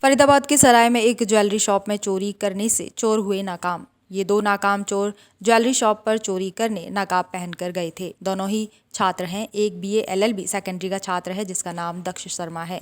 फरीदाबाद के सराय में एक ज्वेलरी शॉप में चोरी करने से चोर हुए नाकाम। ये दो नाकाम चोर ज्वेलरी शॉप पर चोरी करने नकाब पहनकर गए थे। दोनों ही छात्र हैं। एक BA LLB सेकेंडरी का छात्र है जिसका नाम दक्ष शर्मा है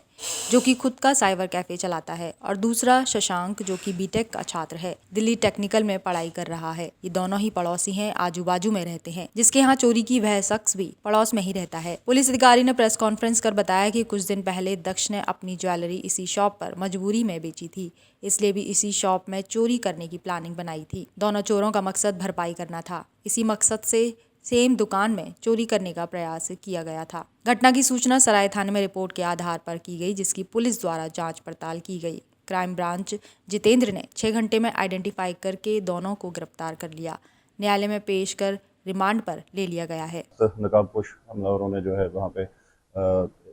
जो कि खुद का साइबर कैफे चलाता है, और दूसरा शशांक जो कि BTech का छात्र है, दिल्ली टेक्निकल में पढ़ाई कर रहा है। ये दोनों ही पड़ोसी हैं, आजू बाजू में रहते हैं। जिसके यहाँ चोरी की वह शख्स भी पड़ोस में ही रहता है। पुलिस अधिकारी ने प्रेस कॉन्फ्रेंस कर बताया कि कुछ दिन पहले दक्ष ने अपनी ज्वेलरी इसी शॉप पर मजबूरी में बेची थी, इसलिए भी इसी शॉप में चोरी करने की प्लानिंग बनाई थी। दोनों चोरों का मकसद भरपाई करना था। इसी मकसद से सेम दुकान में चोरी करने का प्रयास किया गया था। घटना की सूचना सराय थाने में रिपोर्ट के आधार पर की गई, जिसकी पुलिस द्वारा जांच पड़ताल की गई। क्राइम ब्रांच जितेंद्र ने 6 घंटे में आइडेंटिफाई करके दोनों को गिरफ्तार कर लिया। न्यायालय में पेश कर रिमांड पर ले लिया गया है। नकाबपोश हमलावरों ने जो है वहाँ पे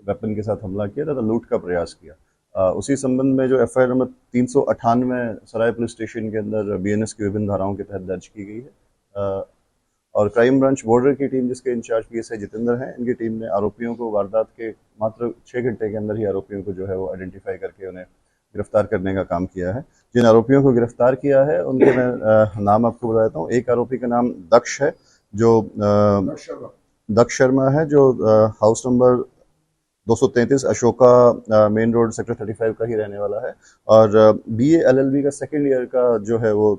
वेपन के साथ हमला किया तथा लूट का प्रयास किया। उसी संबंध में जो FIR नंबर 398 सराय पुलिस स्टेशन के अंदर BNS की विभिन्न धाराओं के तहत दर्ज की गई है। और क्राइम ब्रांच बॉर्डर की टीम जिसके इंचार्ज PSI जितेंद्र हैं, इनकी टीम ने आरोपियों को वारदात के मात्र 6 घंटे के अंदर ही आरोपियों को जो है वो आइडेंटिफाई करके उन्हें गिरफ्तार करने का काम किया है। जिन आरोपियों को गिरफ्तार किया है उनके मैं नाम आपको बता देता हूँ। एक आरोपी का नाम दक्ष है, जो दक्ष शर्मा है, जो house number 233 Ashoka main road sector 35 का ही रहने वाला है। और BA LLB का सेकेंड ईयर का जो है वो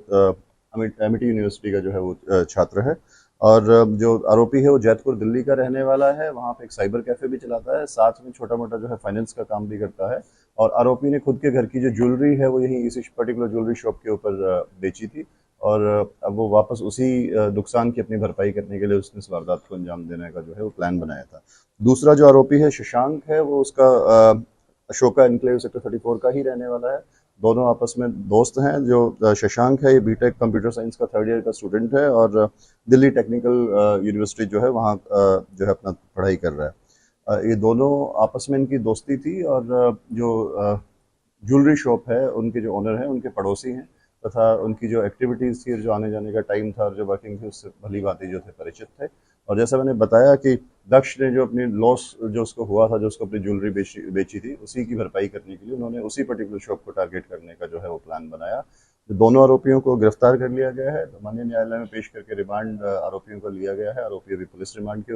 एमिटी यूनिवर्सिटी का जो है वो छात्र है। और जो आरोपी है वो जैतपुर दिल्ली का रहने वाला है। वहाँ पे एक साइबर कैफे भी चलाता है, साथ में छोटा मोटा जो है फाइनेंस का काम भी करता है। और आरोपी ने खुद के घर की जो ज्वेलरी है वो यही इसी पर्टिकुलर ज्वेलरी शॉप के ऊपर बेची थी, और अब वो वापस उसी नुकसान की अपनी भरपाई करने के लिए उसने इस वारदात को अंजाम देने का जो है वो प्लान बनाया था। दूसरा जो आरोपी है शशांक है, वो उसका अशोका एनक्लेव सेक्टर 34 का ही रहने वाला है। दोनों आपस में दोस्त हैं। जो शशांक है ये BTech कंप्यूटर साइंस का 3rd ईयर का स्टूडेंट है और दिल्ली टेक्निकल यूनिवर्सिटी जो है वहाँ जो है अपना पढ़ाई कर रहा है। ये दोनों आपस में इनकी दोस्ती थी, और जो ज्वेलरी शॉप है उनके जो ओनर हैं उनके पड़ोसी हैं, तथा उनकी जो एक्टिविटीज़ थी, जो आने जाने का टाइम था और जो वर्किंग थी, उससे भली भांति जो थे परिचित थे। और जैसा मैंने बताया कि दक्ष ने जो अपनी लॉस जो उसको हुआ था, जो उसको अपनी ज्वेलरी बेची थी, उसी की भरपाई करने के लिए उन्होंने उसी पर्टिकुलर शॉप को टारगेट करने का जो है वो प्लान बनाया। तो दोनों आरोपियों को गिरफ्तार कर लिया गया है। माननीय न्यायालय में पेश करके रिमांड आरोपियों को लिया गया है। आरोपी अभी पुलिस रिमांड के